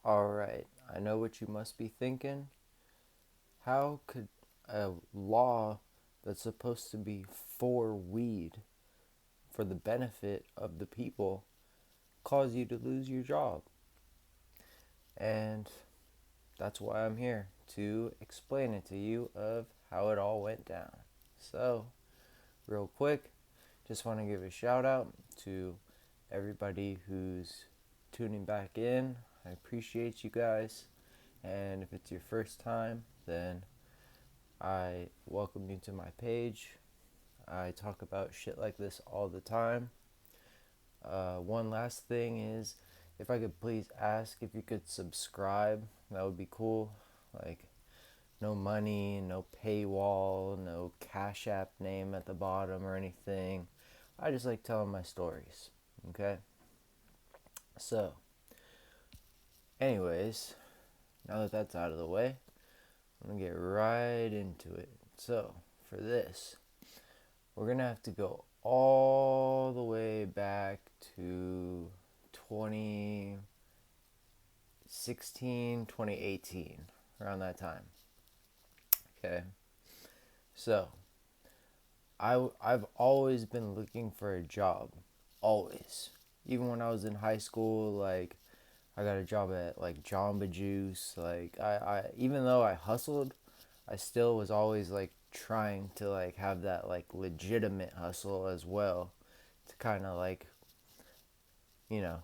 Alright, I know what you must be thinking. How could a law that's supposed to be for weed, for the benefit of the people, cause you to lose your job? And that's why I'm here, to explain it to you of how it all went down. So, real quick, just want to give a shout out to everybody who's tuning back in. I appreciate you guys. And if it's your first time, then I welcome you to my page. I talk about shit like this all the time. One last thing is, if I could please ask if you could subscribe, that would be cool. Like, no money, no paywall, no Cash App name at the bottom or anything. I just like telling my stories, okay? So, anyways, now that that's out of the way, I'm gonna get right into it. So, for this, we're gonna have to go all the way back to 2016, 2018, around that time. Okay, so I've always been looking for a job, always. Even when I was in high school, like I got a job at like Jamba Juice. Like I even though I hustled, I still was always like trying to like have that like legitimate hustle as well, to kind of like, you know,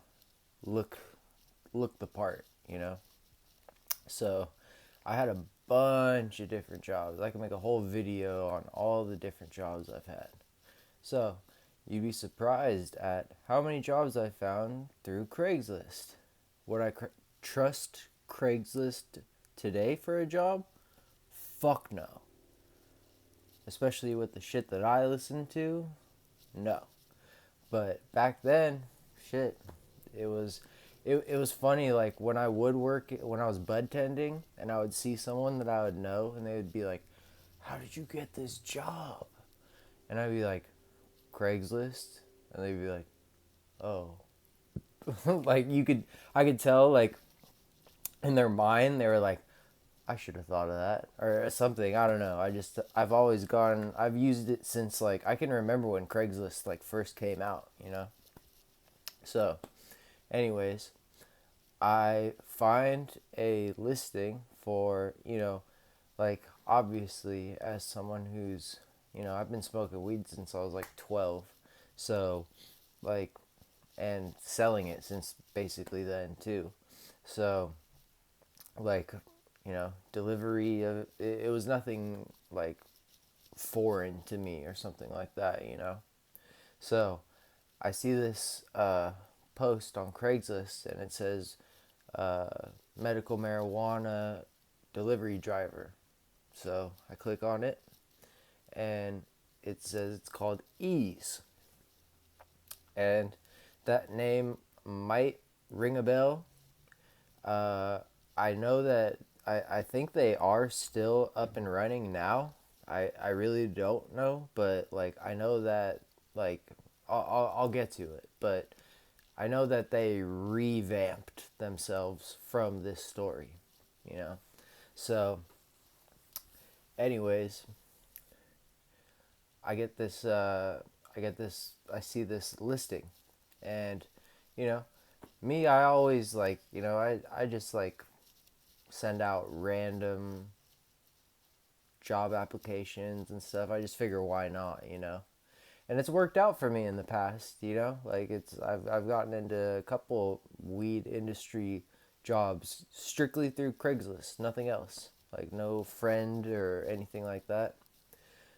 look look the part, you know. So I had a bunch of different jobs. I can make a whole video on all the different jobs I've had. So you'd be surprised at how many jobs I found through Craigslist. Would I trust Craigslist today for a job? Fuck no. Especially with the shit that I listen to? No. But back then, shit, it was it was funny. Like when I would work, when I was bud tending, and I would see someone that I would know, and they would be like, "How did you get this job?" And I'd be like, "Craigslist," and they'd be like, "Oh." Like I could tell, like in their mind, they were like, "I should have thought of that," or something. I don't know. I've used it since like I can remember when Craigslist like first came out, you know. So, anyways, I find a listing for, like obviously as someone who's, I've been smoking weed since I was like 12. So, like, and selling it since basically then too. So, like, delivery of it was nothing like foreign to me or something like that, you know. So, I see this post on Craigslist and it says uh, medical marijuana delivery driver. So I click on it and it says it's called Ease. And that name might ring a bell. Uh, I know that I think they are still up and running now. I really don't know, but like I know that like I'll get to it, but I know that they revamped themselves from this story, you know. So, anyways, I get this. I see this listing, and you know, me. I always like. I just like send out random job applications and stuff. I just figure why not, you know. And it's worked out for me in the past, you know. Like I've gotten into a couple weed industry jobs strictly through Craigslist, nothing else. Like no friend or anything like that.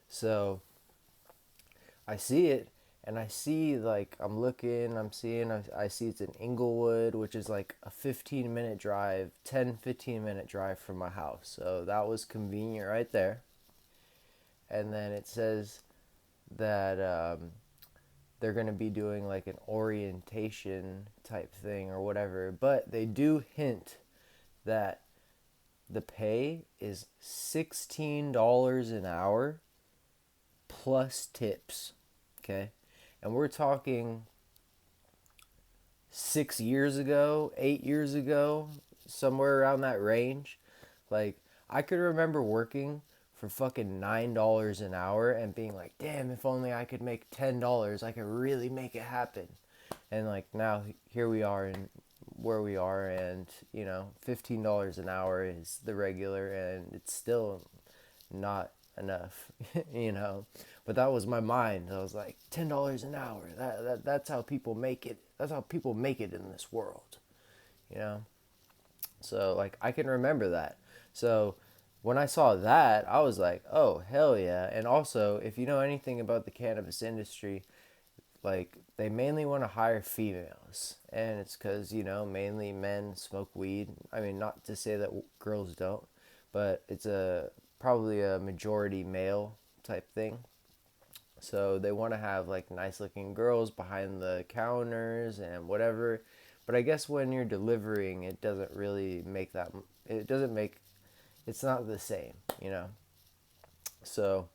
So I see it and I see like I'm looking, I see it's in Inglewood, which is like a 15-minute drive, 10-15 minute drive from my house. So that was convenient right there. And then it says that they're going to be doing like an orientation type thing or whatever, but they do hint that the pay is $16 an hour plus tips. Okay. And we're talking 6 years ago, 8 years ago. somewhere around that range. Like, I could remember working for fucking $9 an hour and being like, damn, if only I could make $10, I could really make it happen. And like now here we are in where we are, and $15 an hour is the regular, and it's still not enough. you know but that was my mind. I was like, $10 an hour, that's how people make it. That's how people make it in this world. you know so like I can remember that. So when I saw that, I was like, oh hell yeah. And also, if you know anything about the cannabis industry, like they mainly want to hire females, and it's because mainly men smoke weed. I mean, not to say that girls don't, but it's a probably a majority male type thing. So they want to have like nice looking girls behind the counters and whatever. But I guess when you're delivering, it doesn't really make that. It doesn't make. It's not the same, So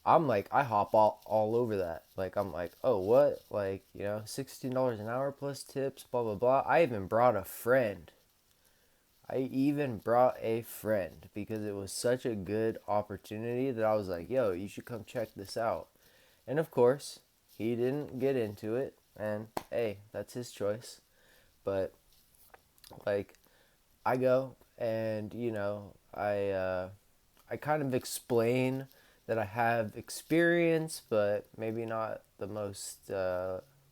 I'm like, I hop all over that. Like, I'm like, oh, what? Like, $16 an hour plus tips, blah, blah, blah. I even brought a friend. Because it was such a good opportunity that I was like, yo, you should come check this out. And of course, he didn't get into it. And hey, that's his choice. But, like, I go and, I kind of explain that I have experience, but maybe not the most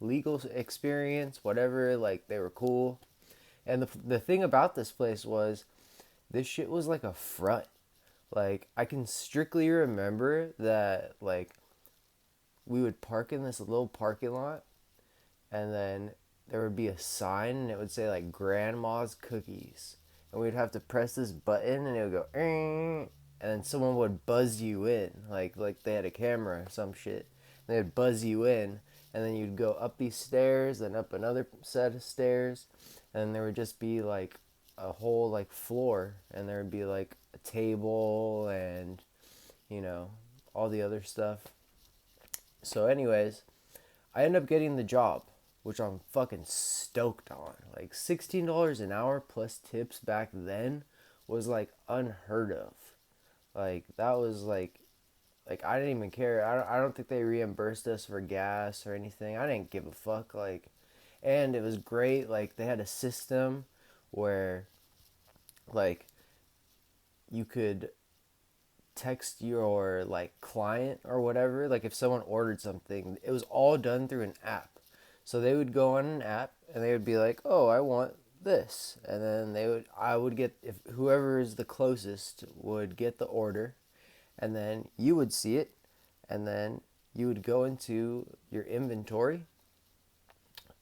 legal experience, whatever. Like, they were cool. And the thing about this place was, this shit was like a front. Like, I can strictly remember that, like, we would park in this little parking lot, and then there would be a sign, and it would say, like, Grandma's Cookies. And we'd have to press this button, and it would go, and then someone would buzz you in, like they had a camera or some shit. And they'd buzz you in, and then you'd go up these stairs, then up another set of stairs, and there would just be like a whole like floor, and there would be like a table and all the other stuff. So, anyways, I end up getting the job, which I'm fucking stoked on. Like $16 an hour plus tips back then was like unheard of. Like that was like I didn't even care. I don't think they reimbursed us for gas or anything. I didn't give a fuck. Like, and it was great. Like they had a system where like you could text your like client or whatever. Like if someone ordered something, it was all done through an app. So they would go on an app and they would be like, "Oh, I want this," and then I would get, if whoever is the closest would get the order, and then you would see it, and then you would go into your inventory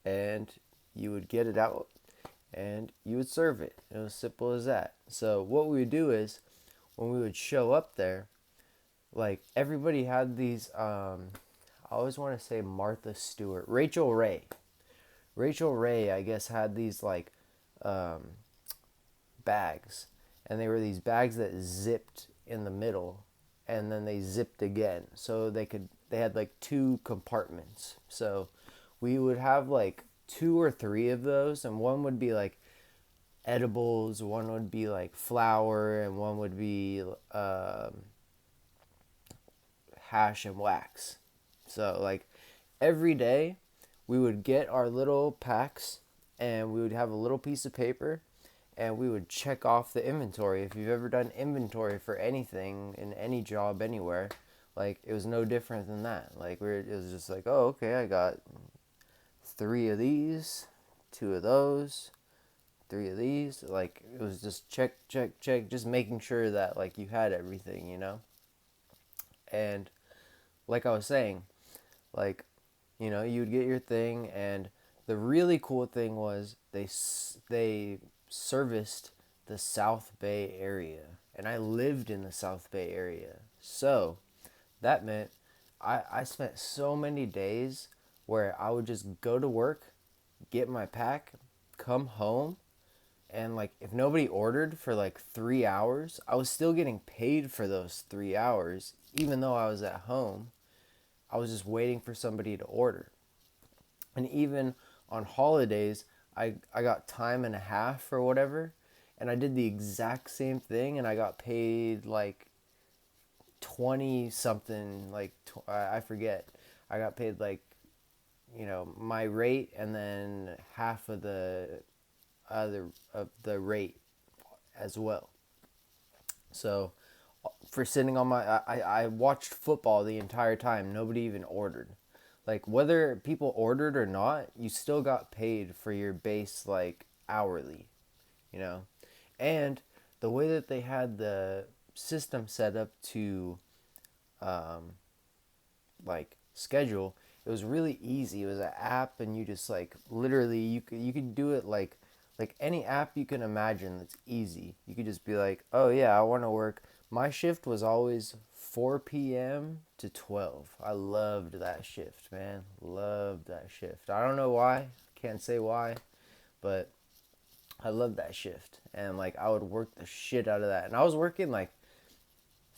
and you would get it out and you would serve it. It was simple as that. So what we would do is, when we would show up there, like everybody had these I always want to say Martha Stewart, Rachel Ray, I guess, had these like um, bags, and they were these bags that zipped in the middle, and then they zipped again, so they had like two compartments. So we would have like two or three of those, and one would be like edibles, one would be like flour, and one would be hash and wax. So like every day we would get our little packs, and we would have a little piece of paper, and we would check off the inventory. If you've ever done inventory for anything in any job anywhere, like it was no different than that. Like it was just like, oh, okay, I got 3 of these, 2 of those, 3 of these. Like it was just check, check, check, just making sure that like you had everything. And like I was saying, like, you would get your thing, and the really cool thing was they serviced the South Bay area, and I lived in the South Bay area. So that meant I spent so many days where I would just go to work, get my pack, come home, and like if nobody ordered for like 3 hours, I was still getting paid for those 3 hours, even though I was at home. I was just waiting for somebody to order. And even on holidays, I got time and a half or whatever. and I did the exact same thing, and I got paid like 20 something, like I forget. I got paid like, my rate, and then half of the other of the rate as well. So for sitting on I watched football the entire time. Nobody even ordered. Like, whether people ordered or not, you still got paid for your base, like, hourly, you know? And the way that they had the system set up to, um, like, schedule, it was really easy. It was an app, and you just, like, literally, you could do it like any app you can imagine that's easy. You could just be like, oh yeah, I want to work. My shift was always 4 p.m. to 12. I loved that shift, man. Loved that shift. I don't know why. Can't say why, but I loved that shift. And like, I would work the shit out of that. And I was working like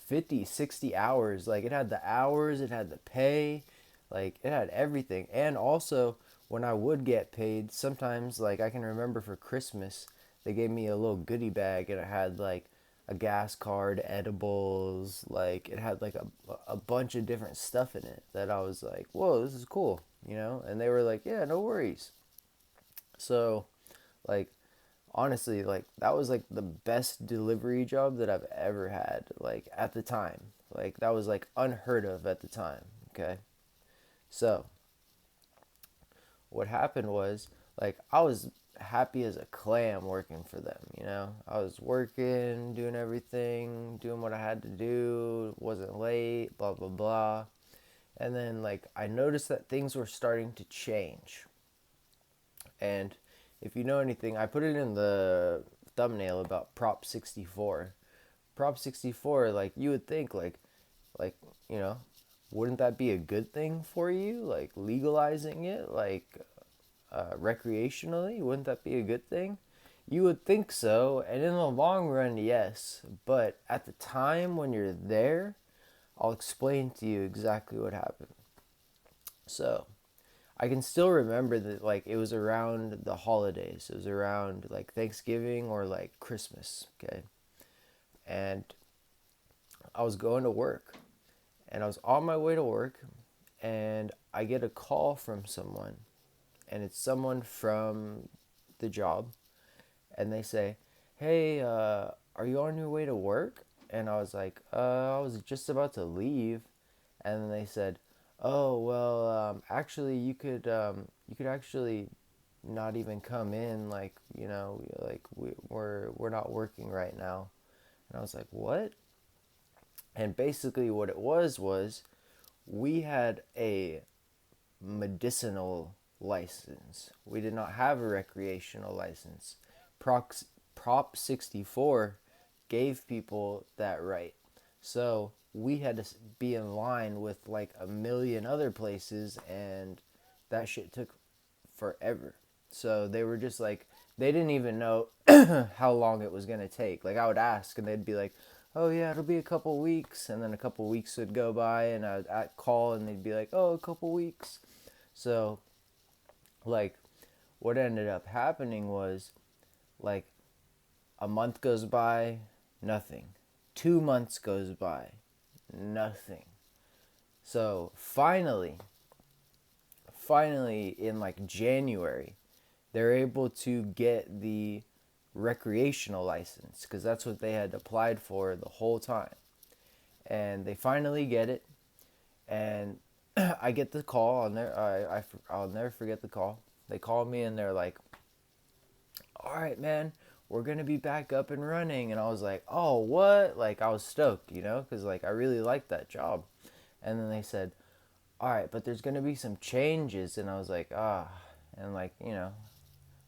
50, 60 hours. Like, it had the hours, it had the pay, like it had everything. And also, when I would get paid, sometimes, like, I can remember for Christmas, they gave me a little goodie bag, and it had like a gas card, edibles, like it had like a bunch of different stuff in it that I was like, whoa, this is cool, And they were like, yeah, no worries. So, like, honestly, like, that was like the best delivery job that I've ever had, like, at the time. Like, that was like unheard of at the time. Okay. So what happened was, like, I was happy as a clam working for them. I was working, doing everything, doing what I had to do, wasn't late, blah blah blah. And then, like, I noticed that things were starting to change. And if you know anything, I put it in the thumbnail about Prop 64. Prop 64, like, you would think, like, you know, wouldn't that be a good thing for you? Like, legalizing it, like, recreationally, wouldn't that be a good thing? You would think so, and in the long run, yes. But at the time when you're there, I'll explain to you exactly what happened. So, I can still remember that, like, it was around the holidays. It was around like Thanksgiving or like Christmas, okay? And I was going to work, and I was on my way to work, and I get a call from someone, and it's someone from the job, and they say, "Hey, are you on your way to work?" And I was like, I was just about to leave." And then they said, "Oh, well, actually, you could actually not even come in, like, like, we're not working right now." And I was like, "What?" And basically, what it was we had a medicinal license. We did not have a recreational license. Prox, Prop 64 gave people that right. So we had to be in line with like a million other places, and that shit took forever. So they were just like, they didn't even know how long it was going to take. Like, I would ask, and they'd be like, "Oh yeah, it'll be a couple weeks." And then a couple weeks would go by, and I'd call, and they'd be like, "Oh, a couple weeks." So, like, what ended up happening was, like, a month goes by, nothing. 2 months goes by, nothing. So finally, in like January, they're able to get the recreational license, because that's what they had applied for the whole time. And they finally get it, and I get the call. I'll never forget the call. They call me, and they're like, "All right, man, we're gonna be back up and running." And I was like, "Oh, what?" Like, I was stoked, because, like, I really liked that job. And then they said, "All right, but there's gonna be some changes." And I was like, "Ah," and, like,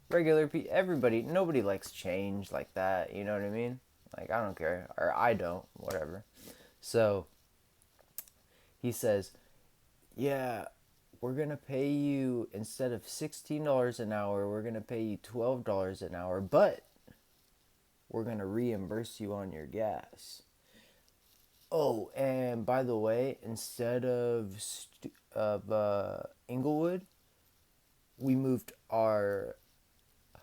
regular people, everybody, nobody likes change like that. You know what I mean? Like, I don't care, or I don't, whatever. So he says, "Yeah, we're gonna pay you, instead of $16 an hour, we're gonna pay you $12 an hour, but we're gonna reimburse you on your gas. Oh, and by the way, instead of Inglewood, we moved our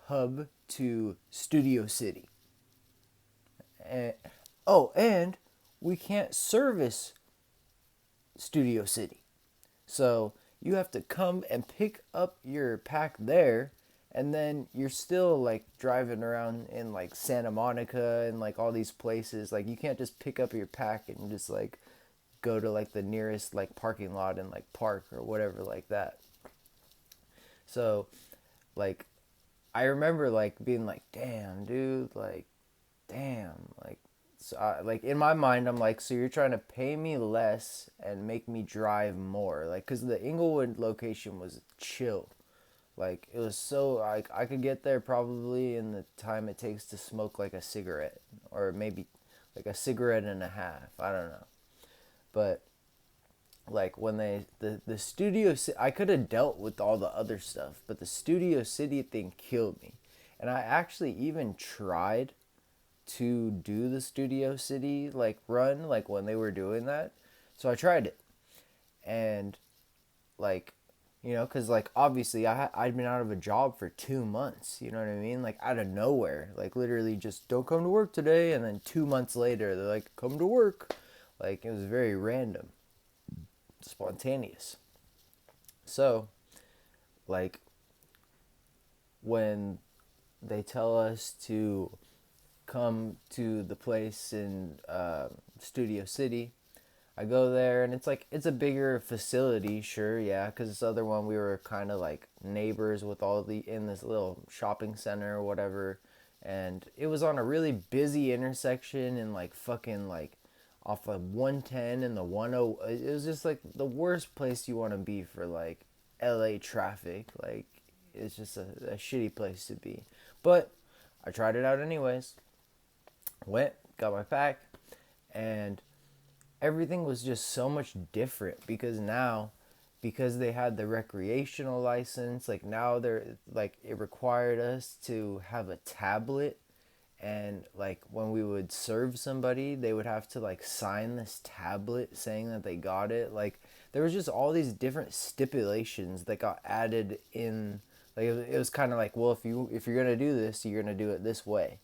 hub to Studio City." And oh, and we can't service Studio City. So you have to come and pick up your pack there, and then you're still like driving around in like Santa Monica and like all these places. Like you can't just pick up your pack and just like go to like the nearest like parking lot and like park or whatever like that. So like I remember like being like, damn, dude, like, damn, like, so like in my mind, I'm like, so you're trying to pay me less and make me drive more, like, cause the Inglewood location was chill, like it was so like I could get there probably in the time it takes to smoke like a cigarette, or maybe like a cigarette and a half. I don't know, but like when the Studio City, I could have dealt with all the other stuff, but the Studio City thing killed me. And I actually even tried to do the Studio City like run, like when they were doing that. So I tried it, and like, you know, because like obviously I'd been out of a job for 2 months, you know what I mean, like out of nowhere, like literally just don't come to work today, and then 2 months later they're like come to work. Like it was very random, spontaneous. So, like, when they tell us to come to the place in Studio City, I go there and it's like, it's a bigger facility, sure, yeah, because this other one we were kind of like neighbors with all the, in this little shopping center or whatever. And it was on a really busy intersection and like fucking like off of 110 and the 10. It was just like the worst place you want to be for like LA traffic. Like it's just a shitty place to be. But I tried it out anyways. Went, got my pack, and everything was just so much different because now, because they had the recreational license, like now they're like, it required us to have a tablet, and like when we would serve somebody they would have to like sign this tablet saying that they got it. Like there was just all these different stipulations that got added in. Like it was kind of like, well, if you're gonna do this, you're gonna do it this way.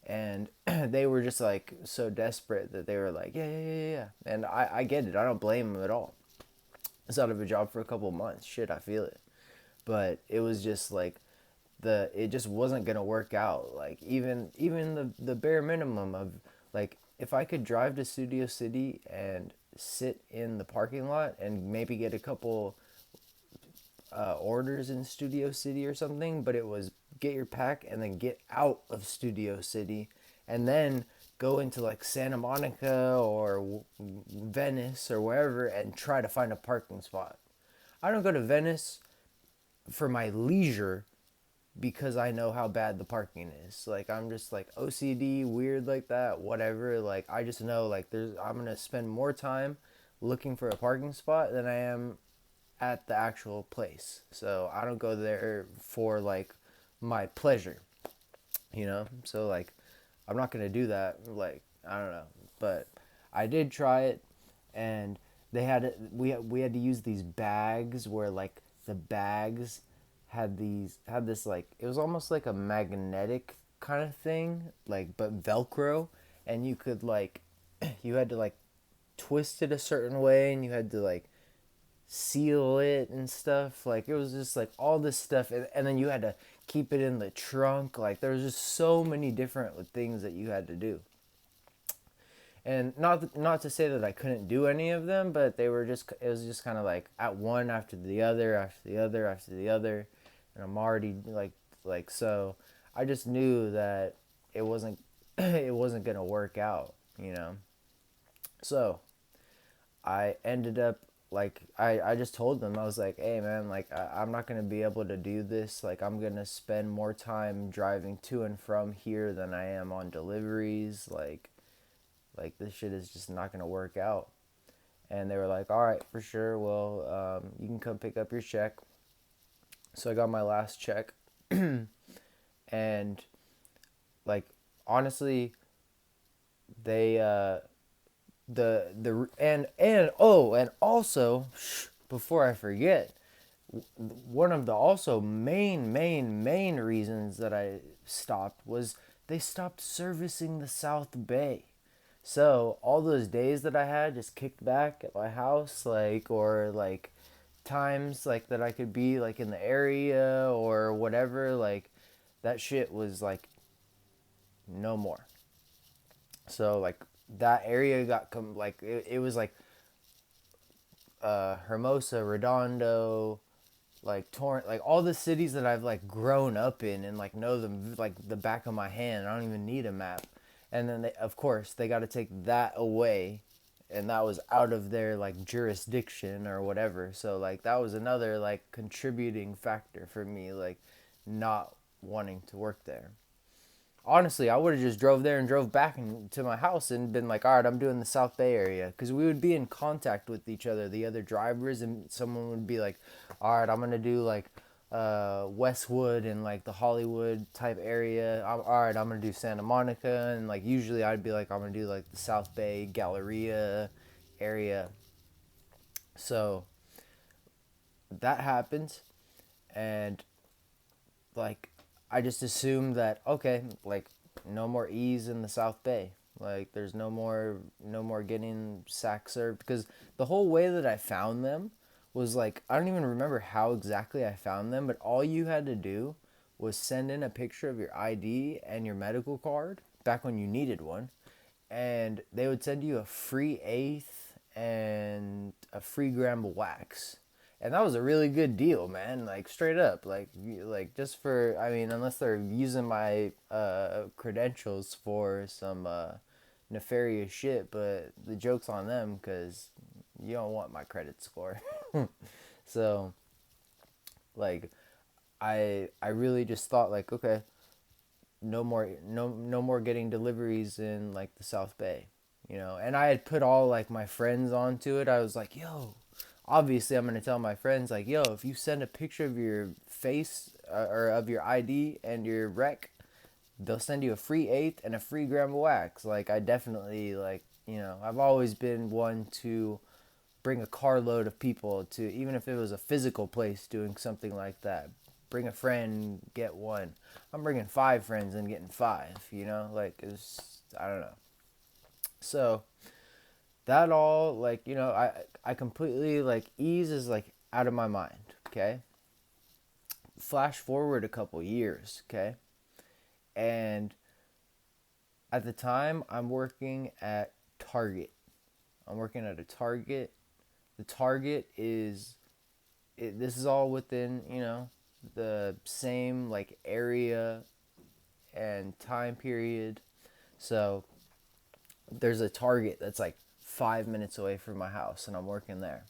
And they were just like so desperate that they were like, yeah, yeah, yeah, yeah, yeah. And I get it, I don't blame them at all. I was out of a job for a couple months, shit, I feel it. But it was just like, it just wasn't gonna work out. Like even the bare minimum of like, if I could drive to Studio City and sit in the parking lot and maybe get a couple orders in Studio City or something, but it was get your pack and then get out of Studio City and then go into like Santa Monica or Venice or wherever and try to find a parking spot. I don't go to Venice for my leisure because I know how bad the parking is. Like I'm just like OCD, weird like that, whatever. Like I just know like I'm going to spend more time looking for a parking spot than I am at the actual place. So I don't go there for like my pleasure, you know? So like I'm not going to do that. Like I don't know, but I did try it, and we had to use these bags where like the bags had this like, it was almost like a magnetic kind of thing, like but Velcro, and you could like you had to like twist it a certain way, and you had to like seal it and stuff. Like it was just like all this stuff, and then you had to keep it in the trunk. Like there was just so many different things that you had to do. And not to say that I couldn't do any of them, but they were just, it was just kind of like at one after the other after the other after the other, and I'm already like so I just knew that it wasn't it wasn't gonna work out, you know. So I ended up like I just told them, I was like, hey man, like I'm not gonna be able to do this. Like I'm gonna spend more time driving to and from here than I am on deliveries. Like this shit is just not gonna work out. And they were like, all right, for sure, well, you can come pick up your check. So I got my last check. And like honestly, they and oh, and also, before I forget, one of the also main reasons that I stopped was they stopped servicing the South Bay. So all those days that I had just kicked back at my house, like, or like times like that I could be like in the area or whatever, like that shit was like no more. So like that area got like it was like Hermosa, Redondo, like Torrent, like all the cities that I've like grown up in and like know them like the back of my hand. I don't even need a map. And then they, of course, they got to take that away, and that was out of their like jurisdiction or whatever. So like that was another like contributing factor for me, like not wanting to work there. Honestly, I would have just drove there and drove back to my house and been like, all right, I'm doing the South Bay area, because we would be in contact with each other, the other drivers, and someone would be like, all right, I'm gonna do like Westwood and like the Hollywood type area. All right, I'm gonna do Santa Monica, and like usually I'd be like, I'm gonna do like the South Bay Galleria area. So that happens, and like I just assumed that okay, like no more E's in the South Bay. Like there's no more getting sack served, because the whole way that I found them was like I don't even remember how exactly I found them, but all you had to do was send in a picture of your ID and your medical card back when you needed one, and they would send you a free eighth and a free gram of wax. And that was a really good deal, man. Like straight up, like just for, I mean, unless they're using my credentials for some nefarious shit, but the joke's on them, because you don't want my credit score. So like I really just thought like, okay, no more getting deliveries in like the South Bay, And I had put all like my friends onto it. I was like, yo, obviously I'm gonna tell my friends like, yo, if you send a picture of your face or of your ID and your rec, they'll send you a free eighth and a free gram of wax. Like I definitely like, I've always been one to bring a carload of people to, even if it was a physical place doing something like that. Bring a friend, get one. I'm bringing 5 friends and getting 5. Like it's, I don't know. So that all like, I completely like ease is like out of my mind. Okay. Flash forward a couple years. Okay. And at the time, I'm working at Target. I'm working at a Target. The Target is, this is all within, the same like area and time period. So there's a Target that's like 5 minutes away from my house, and I'm working there.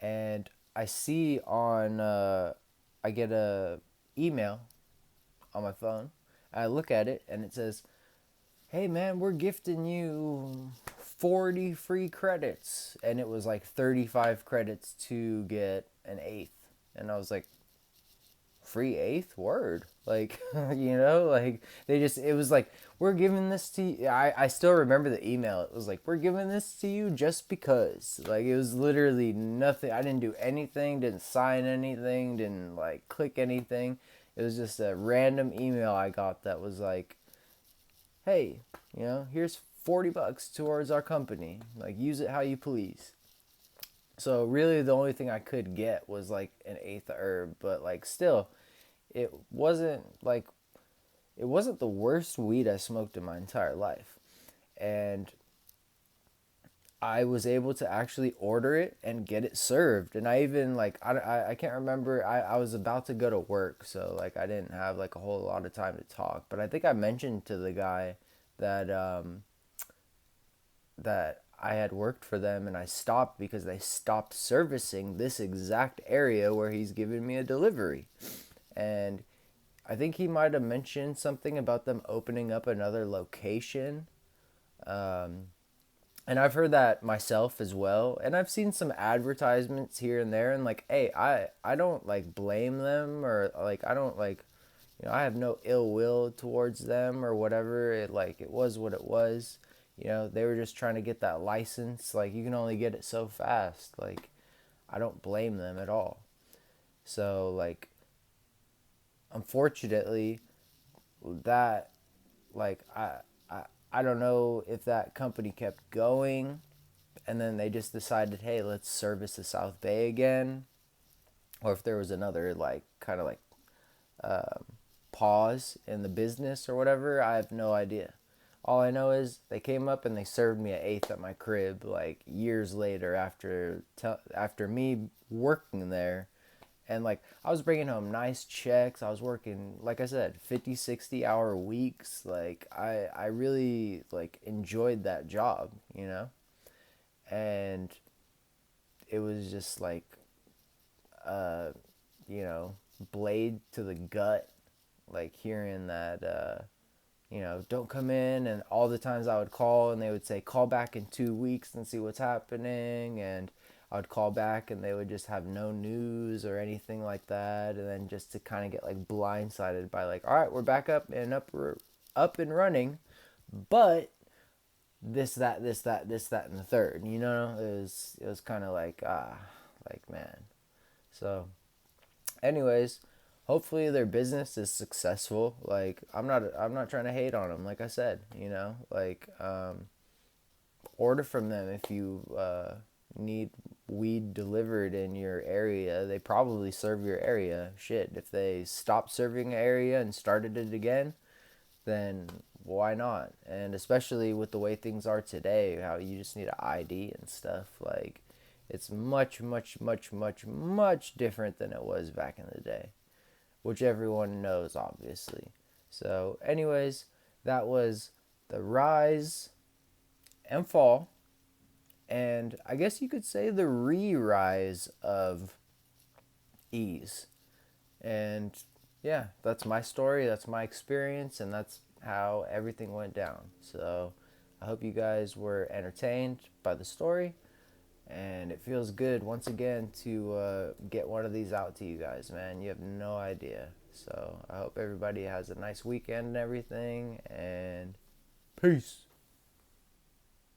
And I see on, I get a email on my phone. I look at it, and it says, hey man, we're gifting you 40 free credits. And it was like 35 credits to get an eighth. And I was like, free eighth? Word. Like, like they just, it was like, we're giving this to you. I still remember the email. It was like, we're giving this to you just because. Like, it was literally nothing. I didn't do anything, didn't sign anything, didn't like click anything. It was just a random email I got that was like, hey, here's $40 towards our company. Like, use it how you please. So really the only thing I could get was like an eighth herb, but like still, it wasn't like, it wasn't the worst weed I smoked in my entire life. And I was able to actually order it and get it served. And I even like, I can't remember, I was about to go to work, so like I didn't have like a whole lot of time to talk. But I think I mentioned to the guy that that I had worked for them, and I stopped because they stopped servicing this exact area where he's giving me a delivery. And I think he might have mentioned something about them opening up another location. And I've heard that myself as well. And I've seen some advertisements here and there, and like, hey, I don't like blame them, or like I don't like, I have no ill will towards them or whatever. It was what it was. They were just trying to get that license. Like, you can only get it so fast. Like, I don't blame them at all. So like, unfortunately, that, like, I don't know if that company kept going and then they just decided, hey, let's service the South Bay again, or if there was another, like, kind of like pause in the business or whatever. I have no idea. All I know is they came up and they served me an eighth at my crib, like, years later after me working there. And, like, I was bringing home nice checks. I was working, like I said, 50, 60 hour weeks. Like, I really, like, enjoyed that job, you know? And it was just like, uh, you know, blade to the gut, like, hearing that, don't come in. And all the times I would call and they would say, call back in 2 weeks and see what's happening. And I would call back and they would just have no news or anything like that. And then just to kind of get, like, blindsided by, like, all right, we're back up and running. But this, that, and the third, it was kind of like, like, man. So, anyways, hopefully their business is successful. Like, I'm not trying to hate on them. Like I said, like, order from them if you need weed delivered in your area. They probably serve your area. Shit, if they stopped serving an area and started it again, then why not? And especially with the way things are today, how you just need an ID and stuff, like, it's much, much, much, much, much different than it was back in the day, which everyone knows, obviously. So, anyways, that was the rise and fall, and I guess you could say the re-rise of ease. And yeah, that's my story, that's my experience, and that's how everything went down. So I hope you guys were entertained by the story, and it feels good once again to get one of these out to you guys, man. You have no idea. So I hope everybody has a nice weekend and everything, and peace.